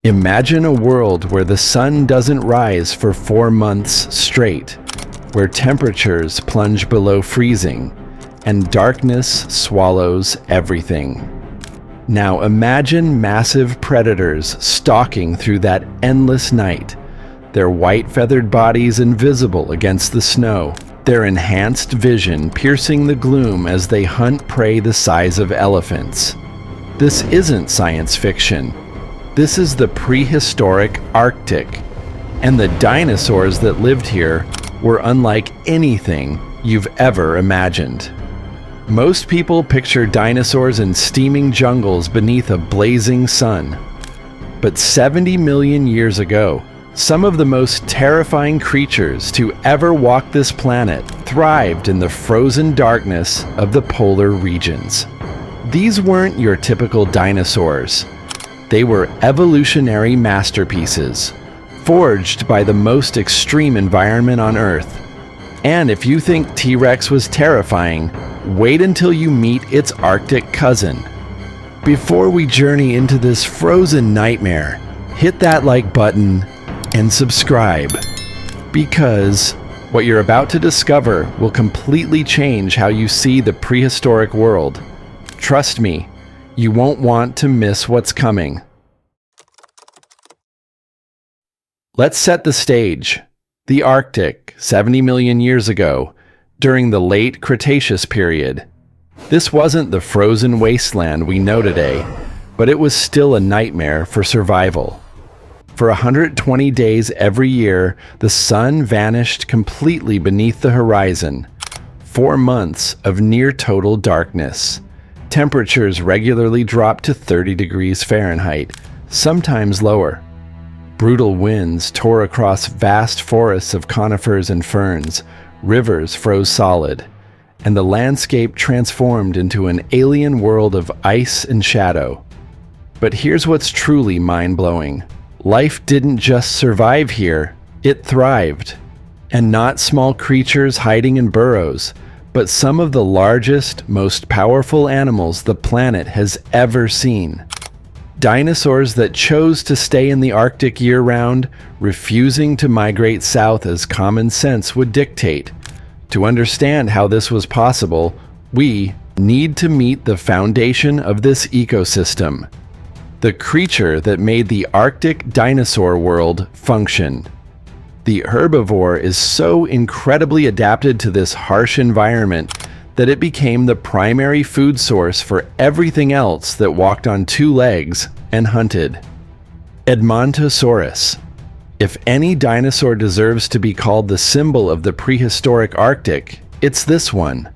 Imagine a world where the sun doesn't rise for 4 months straight, where temperatures plunge below freezing, and darkness swallows everything. Now imagine massive predators stalking through that endless night, their white feathered bodies invisible against the snow, their enhanced vision piercing the gloom as they hunt prey the size of elephants. This isn't science fiction. This is the prehistoric Arctic, and the dinosaurs that lived here were unlike anything you've ever imagined. Most people picture dinosaurs in steaming jungles beneath a blazing sun. But 70 million years ago, some of the most terrifying creatures to ever walk this planet thrived in the frozen darkness of the polar regions. These weren't your typical dinosaurs. They were evolutionary masterpieces, forged by the most extreme environment on Earth. And if you think T.rex was terrifying, wait until you meet its Arctic cousin. Before we journey into this frozen nightmare, hit that like button and subscribe, because what you're about to discover will completely change how you see the prehistoric world. Trust me, you won't want to miss what's coming. Let's set the stage. The Arctic, 70 million years ago, during the late Cretaceous period. This wasn't the frozen wasteland we know today, but it was still a nightmare for survival. For 120 days every year, the sun vanished completely beneath the horizon. 4 months of near total darkness. Temperatures regularly dropped to 30 degrees Fahrenheit, sometimes lower. Brutal winds tore across vast forests of conifers and ferns, rivers froze solid, and the landscape transformed into an alien world of ice and shadow. But here's what's truly mind-blowing. Life didn't just survive here, it thrived. And not small creatures hiding in burrows, but some of the largest, most powerful animals the planet has ever seen. Dinosaurs that chose to stay in the Arctic year-round, refusing to migrate south as common sense would dictate. To understand how this was possible, we need to meet the foundation of this ecosystem, the creature that made the Arctic dinosaur world function. The herbivore is so incredibly adapted to this harsh environment that it became the primary food source for everything else that walked on 2 legs and hunted. Edmontosaurus. If any dinosaur deserves to be called the symbol of the prehistoric Arctic, it's this one.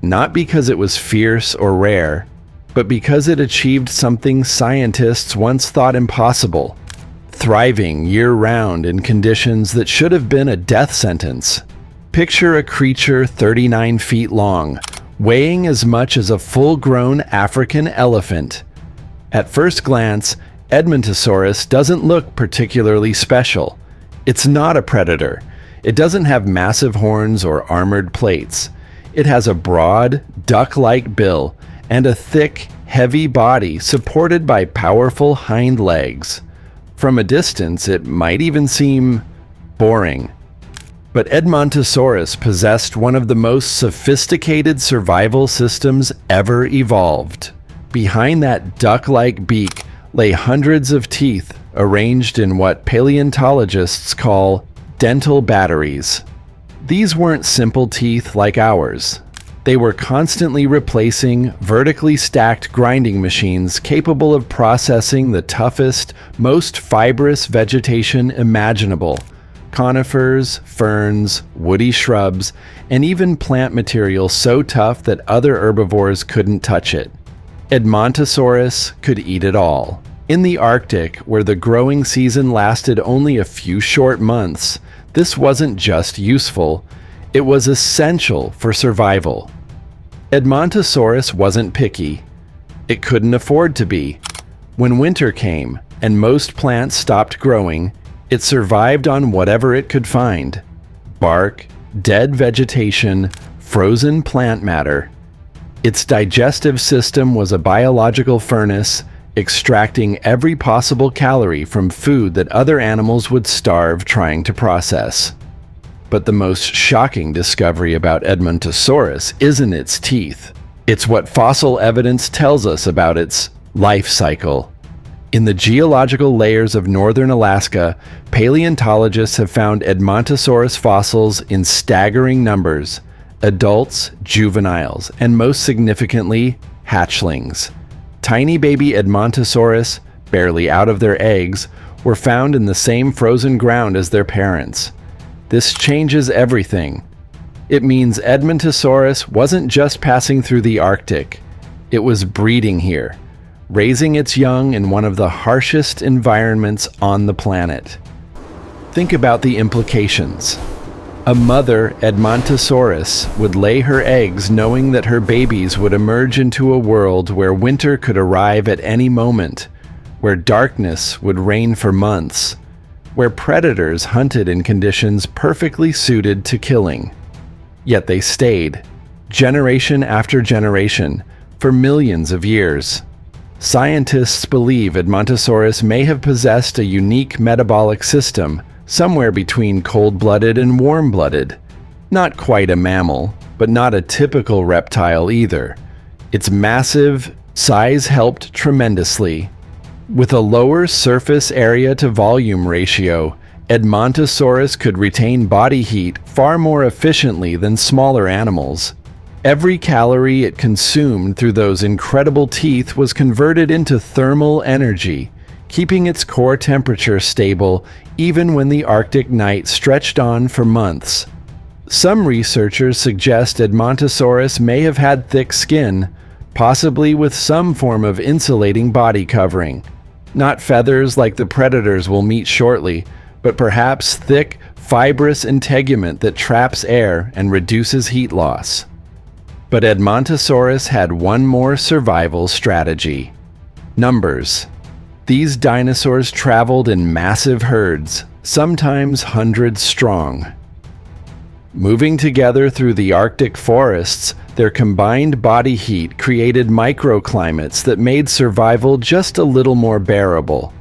Not because it was fierce or rare, but because it achieved something scientists once thought impossible. Thriving year-round in conditions that should have been a death sentence. Picture a creature 39 feet long, weighing as much as a full-grown African elephant. At first glance, Edmontosaurus doesn't look particularly special. It's not a predator. It doesn't have massive horns or armored plates. It has a broad, duck-like bill and a thick, heavy body supported by powerful hind legs. From a distance, it might even seem boring. But Edmontosaurus possessed one of the most sophisticated survival systems ever evolved. Behind that duck-like beak lay hundreds of teeth arranged in what paleontologists call dental batteries. These weren't simple teeth like ours. They were constantly replacing vertically stacked grinding machines capable of processing the toughest, most fibrous vegetation imaginable. Conifers, ferns, woody shrubs, and even plant material so tough that other herbivores couldn't touch it. Edmontosaurus could eat it all. In the Arctic, where the growing season lasted only a few short months, this wasn't just useful, it was essential for survival. Edmontosaurus wasn't picky. It couldn't afford to be. When winter came, and most plants stopped growing, it survived on whatever it could find. Bark, dead vegetation, frozen plant matter. Its digestive system was a biological furnace, extracting every possible calorie from food that other animals would starve trying to process. But the most shocking discovery about Edmontosaurus isn't its teeth. It's what fossil evidence tells us about its life cycle. In the geological layers of northern Alaska, paleontologists have found Edmontosaurus fossils in staggering numbers: adults, juveniles, and most significantly, hatchlings. Tiny baby Edmontosaurus, barely out of their eggs, were found in the same frozen ground as their parents. This changes everything. It means Edmontosaurus wasn't just passing through the Arctic. It was breeding here, raising its young in one of the harshest environments on the planet. Think about the implications. A mother Edmontosaurus would lay her eggs knowing that her babies would emerge into a world where winter could arrive at any moment, where darkness would reign for months, where predators hunted in conditions perfectly suited to killing. Yet they stayed, generation after generation, for millions of years. Scientists believe Edmontosaurus may have possessed a unique metabolic system, somewhere between cold-blooded and warm-blooded. Not quite a mammal, but not a typical reptile either. Its massive size helped tremendously. With a lower surface area to volume ratio, Edmontosaurus could retain body heat far more efficiently than smaller animals. Every calorie it consumed through those incredible teeth was converted into thermal energy, keeping its core temperature stable even when the Arctic night stretched on for months. Some researchers suggest Edmontosaurus may have had thick skin, possibly with some form of insulating body covering. Not feathers like the predators we'll meet shortly, but perhaps thick, fibrous integument that traps air and reduces heat loss. But Edmontosaurus had one more survival strategy: numbers. These dinosaurs traveled in massive herds, sometimes hundreds strong. Moving together through the Arctic forests, their combined body heat created microclimates that made survival just a little more bearable.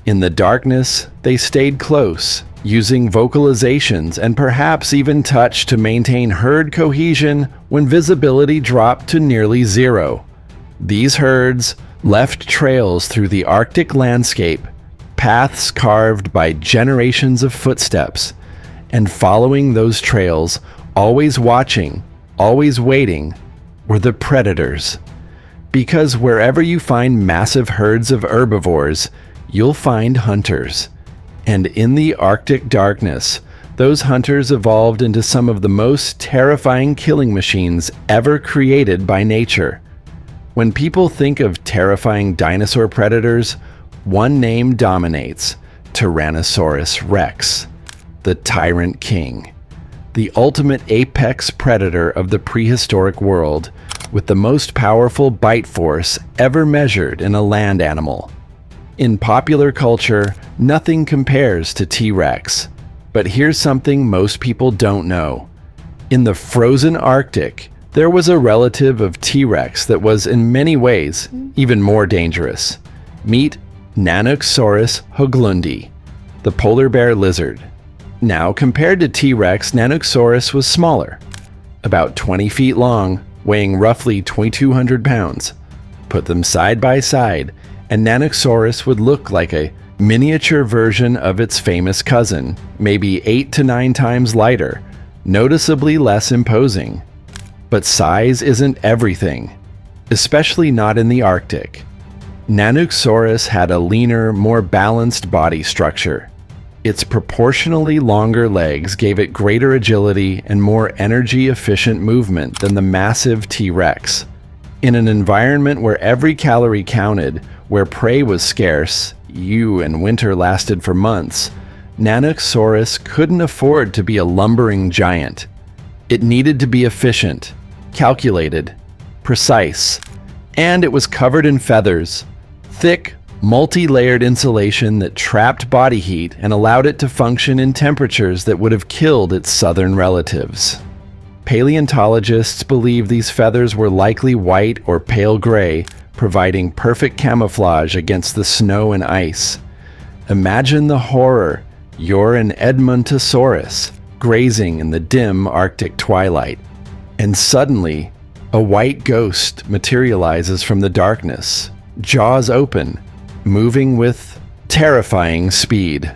In the darkness, they stayed close, using vocalizations and perhaps even touch to maintain herd cohesion when visibility dropped to nearly zero. These herds left trails through the Arctic landscape, paths carved by generations of footsteps, and following those trails, always watching, always waiting, were the predators. Because wherever you find massive herds of herbivores, you'll find hunters. And in the Arctic darkness, those hunters evolved into some of the most terrifying killing machines ever created by nature. When people think of terrifying dinosaur predators, one name dominates: Tyrannosaurus rex, the tyrant king, the ultimate apex predator of the prehistoric world, with the most powerful bite force ever measured in a land animal. In popular culture, nothing compares to T.rex. But here's something most people don't know. In the frozen Arctic, there was a relative of T.rex that was in many ways even more dangerous. Meet Nanoxaurus hoaglundi, the polar bear lizard. Now, compared to T.rex, Nanoxaurus was smaller, about 20 feet long, weighing roughly 2,200 pounds. Put them side by side, and Nanoxaurus would look like a miniature version of its famous cousin, maybe 8 to 9 times lighter, noticeably less imposing. But size isn't everything, especially not in the Arctic. Nanoxaurus had a leaner, more balanced body structure. Its proportionally longer legs gave it greater agility and more energy-efficient movement than the massive T.rex. In an environment where every calorie counted, where prey was scarce, and winter lasted for months, Nanoxaurus couldn't afford to be a lumbering giant. It needed to be efficient, calculated, precise, and it was covered in feathers, thick, multi-layered insulation that trapped body heat and allowed it to function in temperatures that would have killed its southern relatives. Paleontologists believe these feathers were likely white or pale gray, providing perfect camouflage against the snow and ice. Imagine the horror. You're an Edmontosaurus, grazing in the dim Arctic twilight. And suddenly, a white ghost materializes from the darkness, jaws open, moving with terrifying speed.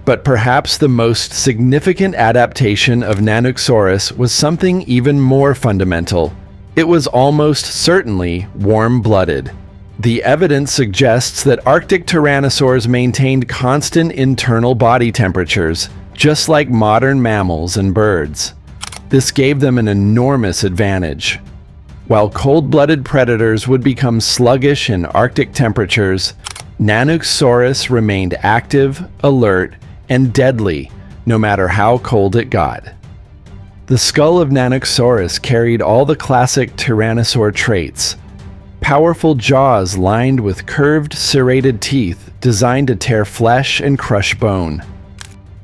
But perhaps the most significant adaptation of Nanosaurus was something even more fundamental. It was almost certainly warm-blooded. The evidence suggests that Arctic tyrannosaurs maintained constant internal body temperatures, just like modern mammals and birds. This gave them an enormous advantage. While cold-blooded predators would become sluggish in Arctic temperatures, Nanosaurus remained active, alert, and deadly, no matter how cold it got. The skull of Nanosaurus carried all the classic tyrannosaur traits. Powerful jaws lined with curved, serrated teeth designed to tear flesh and crush bone.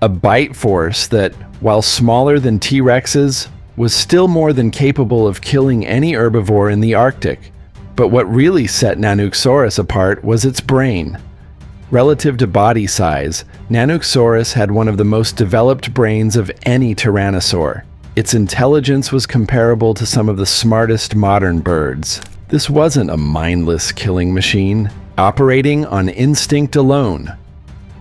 A bite force that, while smaller than T.rex's, was still more than capable of killing any herbivore in the Arctic. But what really set Nanosaurus apart was its brain. Relative to body size, Nanosaurus had one of the most developed brains of any tyrannosaur. Its intelligence was comparable to some of the smartest modern birds. This wasn't a mindless killing machine, operating on instinct alone.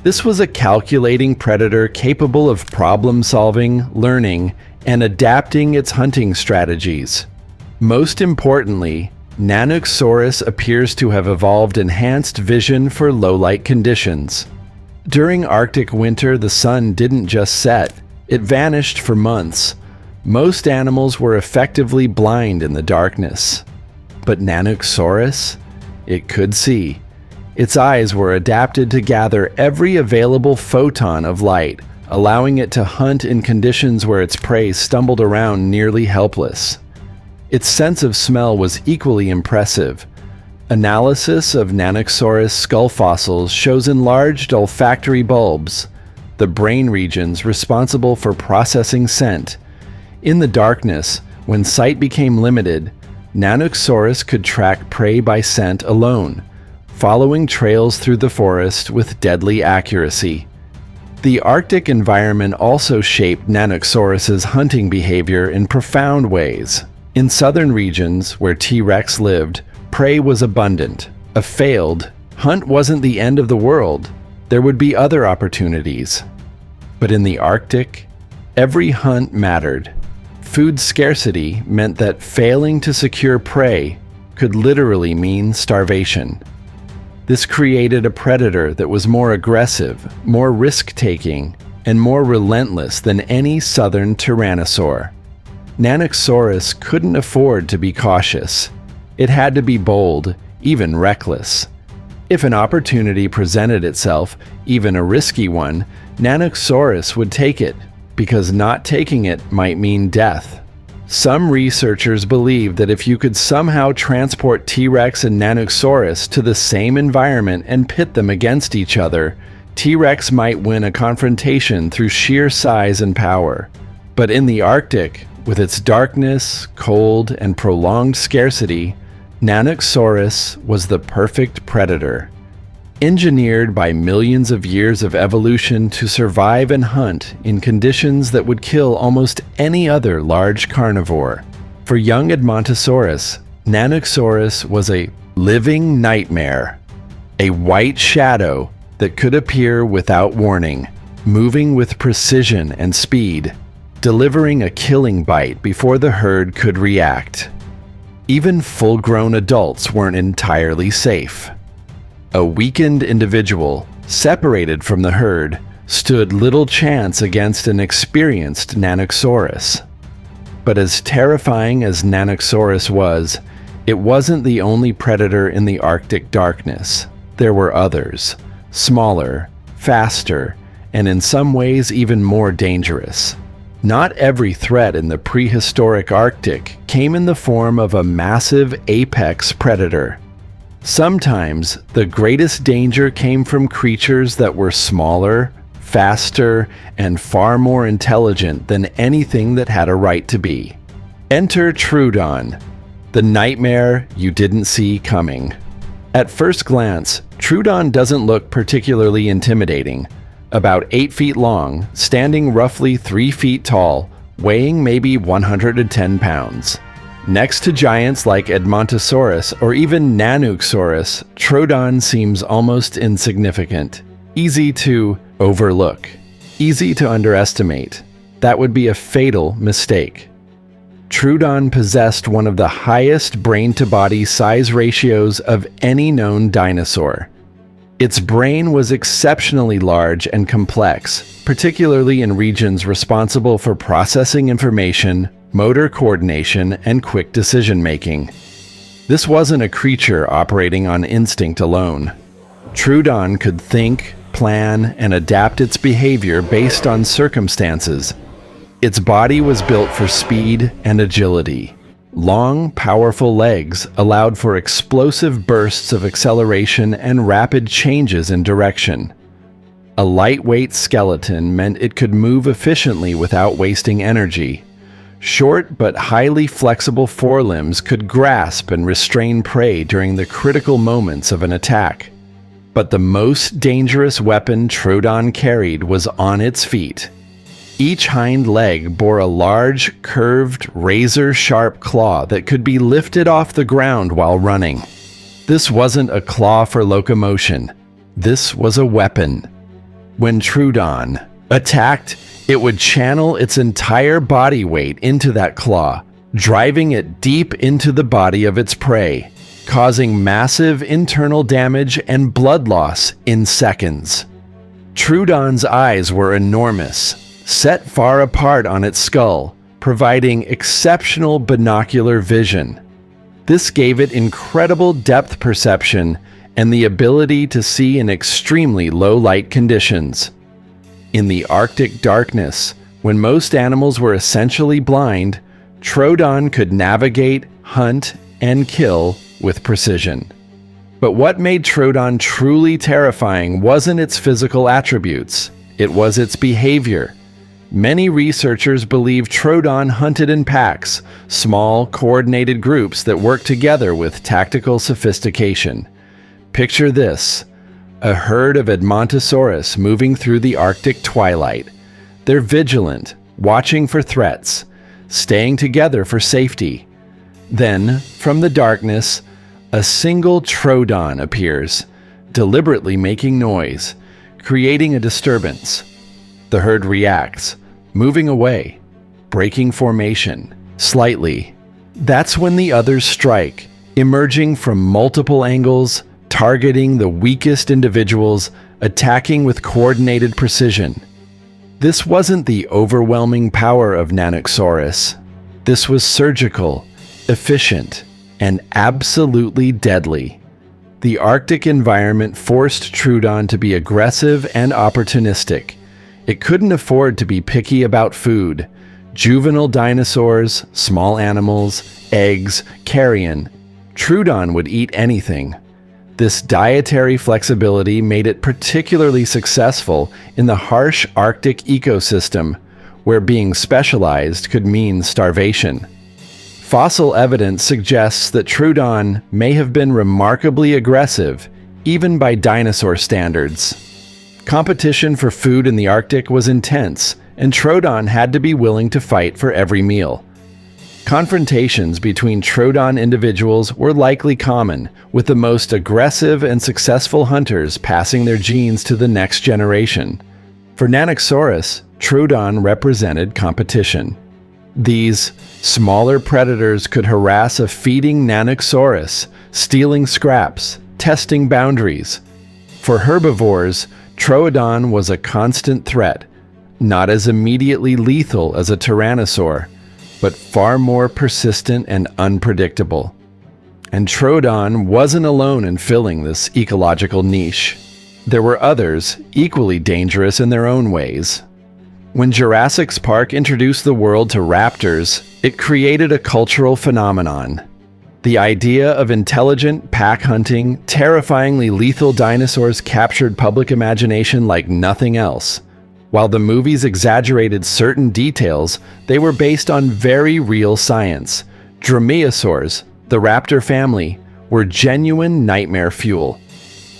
This was a calculating predator capable of problem-solving, learning, and adapting its hunting strategies. Most importantly, Nanosaurus appears to have evolved enhanced vision for low-light conditions. During Arctic winter, the sun didn't just set, it vanished for months. Most animals were effectively blind in the darkness. But Nanosaurus? It could see. Its eyes were adapted to gather every available photon of light, allowing it to hunt in conditions where its prey stumbled around nearly helpless. Its sense of smell was equally impressive. Analysis of Nanosaurus skull fossils shows enlarged olfactory bulbs, the brain regions responsible for processing scent. In the darkness, when sight became limited, Nanosaurus could track prey by scent alone, following trails through the forest with deadly accuracy. The Arctic environment also shaped Nanosaurus's hunting behavior in profound ways. In southern regions, where T.rex lived, prey was abundant. A failed hunt wasn't the end of the world. There would be other opportunities. But in the Arctic, every hunt mattered. Food scarcity meant that failing to secure prey could literally mean starvation. This created a predator that was more aggressive, more risk-taking, and more relentless than any southern tyrannosaur. Nanosaurus couldn't afford to be cautious. It had to be bold, even reckless. If an opportunity presented itself, even a risky one, Nanosaurus would take it, because not taking it might mean death. Some researchers believe that if you could somehow transport T.rex and Nanosaurus to the same environment and pit them against each other, T.rex might win a confrontation through sheer size and power. But in the Arctic, with its darkness, cold, and prolonged scarcity, Nanosaurus was the perfect predator. Engineered by millions of years of evolution to survive and hunt in conditions that would kill almost any other large carnivore. For young Edmontosaurus, Nanosaurus was a living nightmare, a white shadow that could appear without warning, moving with precision and speed, delivering a killing bite before the herd could react. Even full-grown adults weren't entirely safe. A weakened individual, separated from the herd, stood little chance against an experienced Nanosaurus. But as terrifying as Nanosaurus was, it wasn't the only predator in the Arctic darkness. There were others, smaller, faster, and in some ways even more dangerous. Not every threat in the prehistoric Arctic came in the form of a massive apex predator. Sometimes, the greatest danger came from creatures that were smaller, faster, and far more intelligent than anything that had a right to be. Enter Troodon, the nightmare you didn't see coming. At first glance, Troodon doesn't look particularly intimidating. About 8 feet long, standing roughly 3 feet tall, weighing maybe 110 pounds. Next to giants like Edmontosaurus or even Nanuqsaurus, Troodon seems almost insignificant. Easy to overlook. Easy to underestimate. That would be a fatal mistake. Troodon possessed one of the highest brain-to-body size ratios of any known dinosaur. Its brain was exceptionally large and complex, particularly in regions responsible for processing information, motor coordination, and quick decision-making. This wasn't a creature operating on instinct alone. Troodon could think, plan, and adapt its behavior based on circumstances. Its body was built for speed and agility. Long, powerful legs allowed for explosive bursts of acceleration and rapid changes in direction. A lightweight skeleton meant it could move efficiently without wasting energy. Short but highly flexible forelimbs could grasp and restrain prey during the critical moments of an attack. But the most dangerous weapon Troodon carried was on its feet. Each hind leg bore a large, curved, razor-sharp claw that could be lifted off the ground while running. This wasn't a claw for locomotion. This was a weapon. When Troodon attacked, it would channel its entire body weight into that claw, driving it deep into the body of its prey, causing massive internal damage and blood loss in seconds. Troodon's eyes were enormous, set far apart on its skull, providing exceptional binocular vision. This gave it incredible depth perception and the ability to see in extremely low light conditions. In the Arctic darkness, when most animals were essentially blind, Troodon could navigate, hunt, and kill with precision. But what made Troodon truly terrifying wasn't its physical attributes, it was its behavior. Many researchers believe Troodon hunted in packs, small, coordinated groups that worked together with tactical sophistication. Picture this: a herd of Edmontosaurus moving through the Arctic twilight. They're vigilant, watching for threats, staying together for safety. Then, from the darkness, a single Troodon appears, deliberately making noise, creating a disturbance. The herd reacts, moving away, breaking formation, slightly. That's when the others strike, emerging from multiple angles, targeting the weakest individuals, attacking with coordinated precision. This wasn't the overwhelming power of Nanuqsaurus. This was surgical, efficient, and absolutely deadly. The Arctic environment forced Troodon to be aggressive and opportunistic. It couldn't afford to be picky about food. Juvenile dinosaurs, small animals, eggs, carrion. Troodon would eat anything. This dietary flexibility made it particularly successful in the harsh Arctic ecosystem, where being specialized could mean starvation. Fossil evidence suggests that Troodon may have been remarkably aggressive, even by dinosaur standards. Competition for food in the Arctic was intense, and Troodon had to be willing to fight for every meal. Confrontations between Troodon individuals were likely common, with the most aggressive and successful hunters passing their genes to the next generation. For Nanuqsaurus, Troodon represented competition. These smaller predators could harass a feeding Nanuqsaurus, stealing scraps, testing boundaries. For herbivores, Troodon was a constant threat, not as immediately lethal as a tyrannosaur, but far more persistent and unpredictable. And Troodon wasn't alone in filling this ecological niche. There were others, equally dangerous in their own ways. When Jurassic Park introduced the world to raptors, it created a cultural phenomenon. The idea of intelligent, pack-hunting, terrifyingly lethal dinosaurs captured public imagination like nothing else. While the movies exaggerated certain details, they were based on very real science. Dromaeosaurs, the raptor family, were genuine nightmare fuel,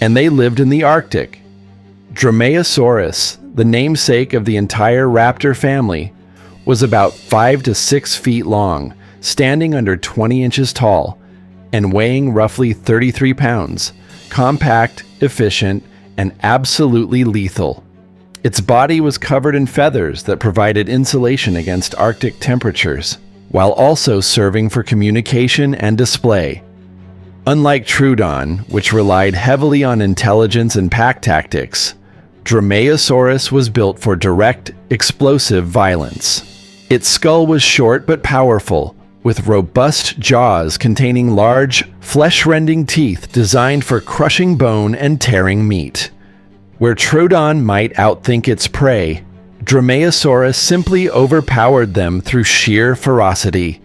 and they lived in the Arctic. Dromaeosaurus, the namesake of the entire raptor family, was about 5 to 6 feet long, standing under 20 inches tall, and weighing roughly 33 pounds, compact, efficient, and absolutely lethal. Its body was covered in feathers that provided insulation against Arctic temperatures, while also serving for communication and display. Unlike Troodon, which relied heavily on intelligence and pack tactics, Dromaeosaurus was built for direct, explosive violence. Its skull was short but powerful, with robust jaws containing large, flesh-rending teeth designed for crushing bone and tearing meat. Where Troodon might outthink its prey, Dromaeosaurus simply overpowered them through sheer ferocity.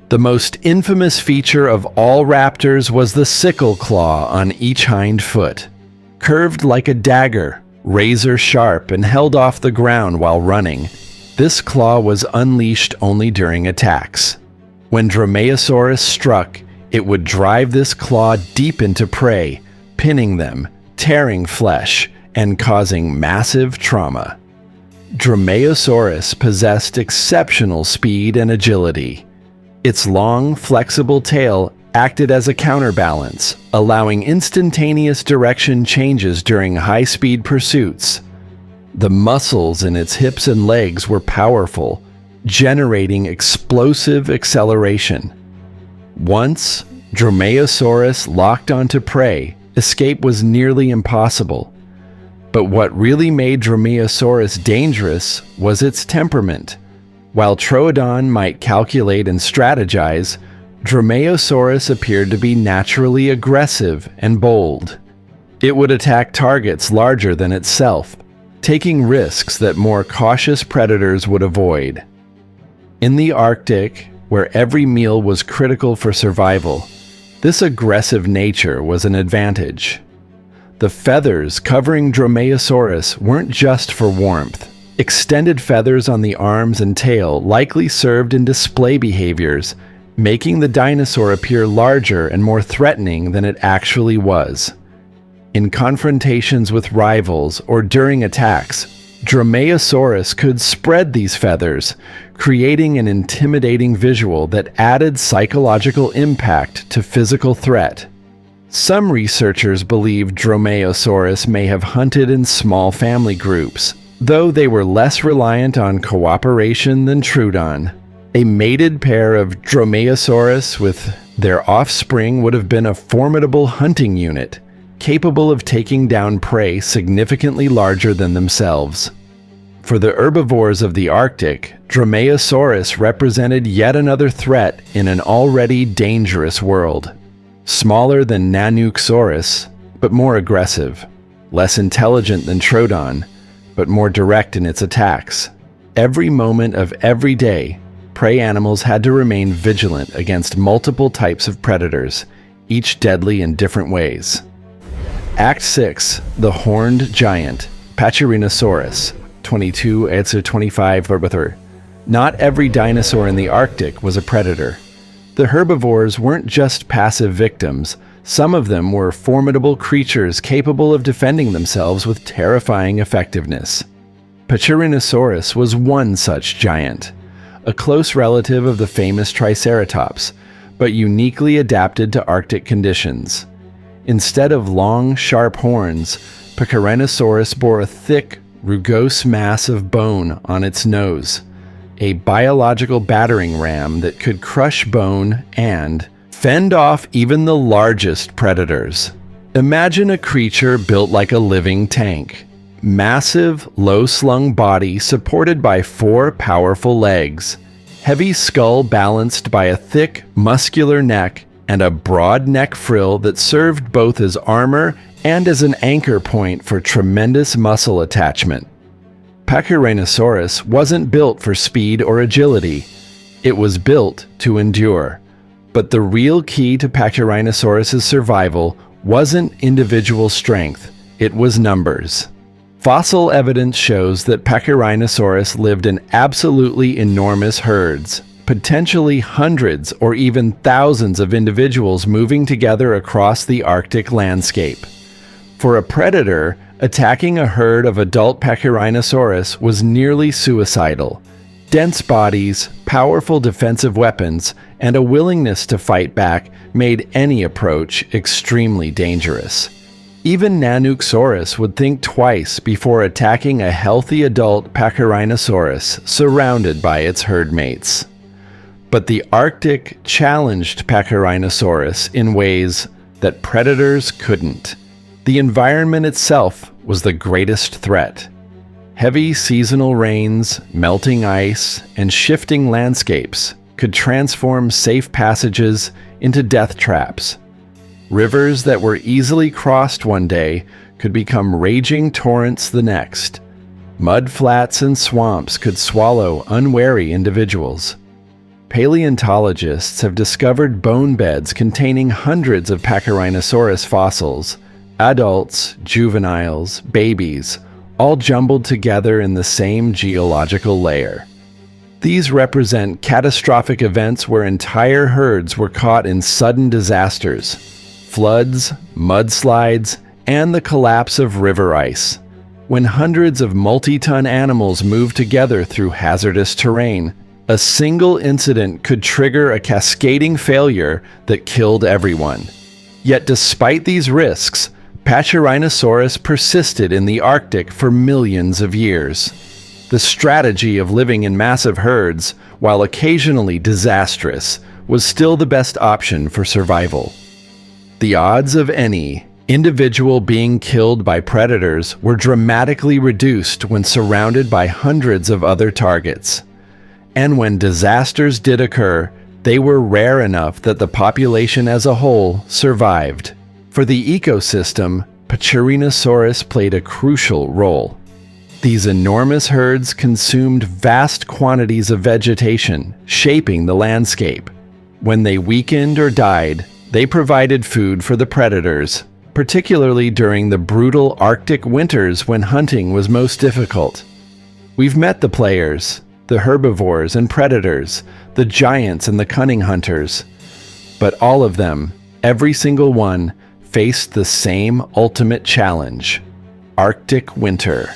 The most infamous feature of all raptors was the sickle claw on each hind foot. Curved like a dagger, razor sharp, and held off the ground while running, this claw was unleashed only during attacks. When Dromaeosaurus struck, it would drive this claw deep into prey, pinning them, tearing flesh, and causing massive trauma. Dromaeosaurus possessed exceptional speed and agility. Its long, flexible tail acted as a counterbalance, allowing instantaneous direction changes during high-speed pursuits. The muscles in its hips and legs were powerful, generating explosive acceleration. Once Dromaeosaurus locked onto prey, escape was nearly impossible. But what really made Dromaeosaurus dangerous was its temperament. While Troodon might calculate and strategize, Dromaeosaurus appeared to be naturally aggressive and bold. It would attack targets larger than itself, taking risks that more cautious predators would avoid. In the Arctic, where every meal was critical for survival, this aggressive nature was an advantage. The feathers covering Dromaeosaurus weren't just for warmth. Extended feathers on the arms and tail likely served in display behaviors, making the dinosaur appear larger and more threatening than it actually was. In confrontations with rivals or during attacks, Dromaeosaurus could spread these feathers, creating an intimidating visual that added psychological impact to physical threat. Some researchers believe Dromaeosaurus may have hunted in small family groups, though they were less reliant on cooperation than Troodon. A mated pair of Dromaeosaurus with their offspring would have been a formidable hunting unit, capable of taking down prey significantly larger than themselves. For the herbivores of the Arctic, Dromaeosaurus represented yet another threat in an already dangerous world. Smaller than Nanuqsaurus, but more aggressive. Less intelligent than Troodon, but more direct in its attacks. Every moment of every day, prey animals had to remain vigilant against multiple types of predators, each deadly in different ways. Act 6. The Horned Giant, Pachyrhinosaurus, 22-25. Not every dinosaur in the Arctic was a predator. The herbivores weren't just passive victims. Some of them were formidable creatures capable of defending themselves with terrifying effectiveness. Pachyrhinosaurus was one such giant, a close relative of the famous Triceratops, but uniquely adapted to Arctic conditions. Instead of long, sharp horns, Pachyrhinosaurus bore a thick, rugose mass of bone on its nose, a biological battering ram that could crush bone and fend off even the largest predators. Imagine a creature built like a living tank. Massive, low-slung body supported by 4 powerful legs, heavy skull balanced by a thick, muscular neck, and a broad neck frill that served both as armor and as an anchor point for tremendous muscle attachment. Pachyrhinosaurus wasn't built for speed or agility. It was built to endure. But the real key to Pachyrhinosaurus's survival wasn't individual strength, it was numbers. Fossil evidence shows that Pachyrhinosaurus lived in absolutely enormous herds, potentially hundreds or even thousands of individuals moving together across the Arctic landscape. For a predator, attacking a herd of adult Pachyrhinosaurus was nearly suicidal. Dense bodies, powerful defensive weapons, and a willingness to fight back made any approach extremely dangerous. Even Nanuqsaurus would think twice before attacking a healthy adult Pachyrhinosaurus surrounded by its herd mates. But the Arctic challenged Pachyrhinosaurus in ways that predators couldn't. The environment itself was the greatest threat. Heavy seasonal rains, melting ice, and shifting landscapes could transform safe passages into death traps. Rivers that were easily crossed one day could become raging torrents the next. Mud flats and swamps could swallow unwary individuals. Paleontologists have discovered bone beds containing hundreds of Pachyrhinosaurus fossils, adults, juveniles, babies, all jumbled together in the same geological layer. These represent catastrophic events where entire herds were caught in sudden disasters, floods, mudslides, and the collapse of river ice. When hundreds of multi-ton animals move together through hazardous terrain, a single incident could trigger a cascading failure that killed everyone. Yet despite these risks, Pachyrhinosaurus persisted in the Arctic for millions of years. The strategy of living in massive herds, while occasionally disastrous, was still the best option for survival. The odds of any individual being killed by predators were dramatically reduced when surrounded by hundreds of other targets. And when disasters did occur, they were rare enough that the population as a whole survived. For the ecosystem, Pachyrhinosaurus played a crucial role. These enormous herds consumed vast quantities of vegetation, shaping the landscape. When they weakened or died, they provided food for the predators, particularly during the brutal Arctic winters when hunting was most difficult. We've met the players, the herbivores and predators, the giants and the cunning hunters. But all of them, every single one, faced the same ultimate challenge: Arctic winter.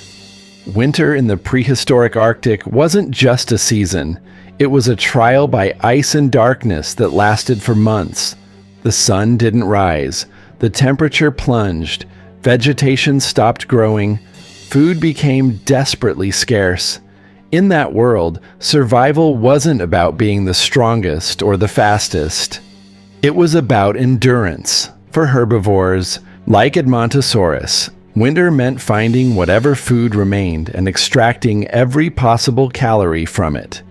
Winter in the prehistoric Arctic wasn't just a season. It was a trial by ice and darkness that lasted for months. The sun didn't rise, the temperature plunged, vegetation stopped growing, food became desperately scarce. In that world, survival wasn't about being the strongest or the fastest. It was about endurance. For herbivores, like Edmontosaurus, winter meant finding whatever food remained and extracting every possible calorie from it.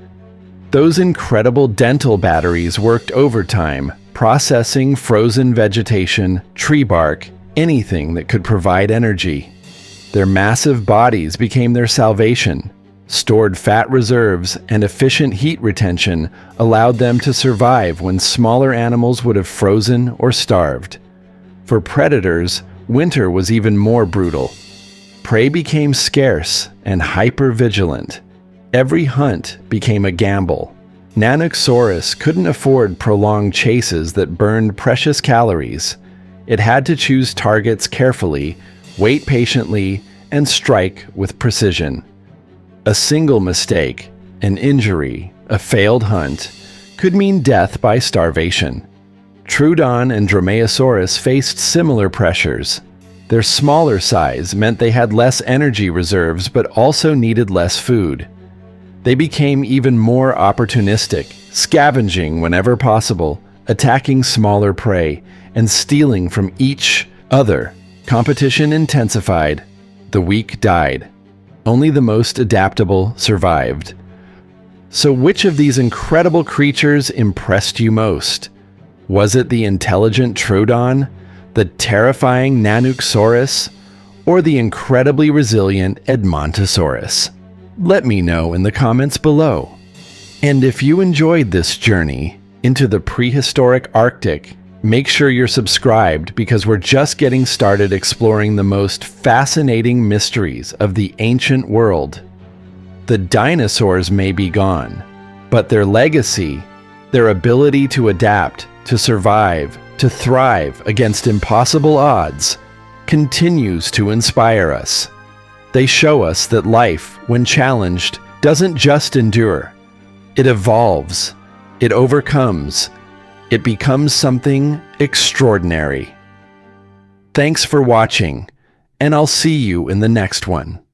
Those incredible dental batteries worked overtime, processing frozen vegetation, tree bark, anything that could provide energy. Their massive bodies became their salvation. Stored fat reserves and efficient heat retention allowed them to survive when smaller animals would have frozen or starved. For predators, winter was even more brutal. Prey became scarce and hyper-vigilant. Every hunt became a gamble. Nanuqsaurus couldn't afford prolonged chases that burned precious calories. It had to choose targets carefully, wait patiently, and strike with precision. A single mistake, an injury, a failed hunt, could mean death by starvation. Troodon and Dromaeosaurus faced similar pressures. Their smaller size meant they had less energy reserves but also needed less food. They became even more opportunistic, scavenging whenever possible, attacking smaller prey, and stealing from each other. Competition intensified. The weak died. Only the most adaptable survived. So which of these incredible creatures impressed you most? Was it the intelligent Troodon, the terrifying Nanuqsaurus, or the incredibly resilient Edmontosaurus? Let me know in the comments below. And if you enjoyed this journey into the prehistoric Arctic, make sure you're subscribed because we're just getting started exploring the most fascinating mysteries of the ancient world. The dinosaurs may be gone, But their legacy, their ability to adapt, to survive, to thrive against impossible odds, continues to inspire us. They show us that life, when challenged, doesn't just endure. It evolves, it overcomes, it becomes something extraordinary. Thanks for watching, and I'll see you in the next one.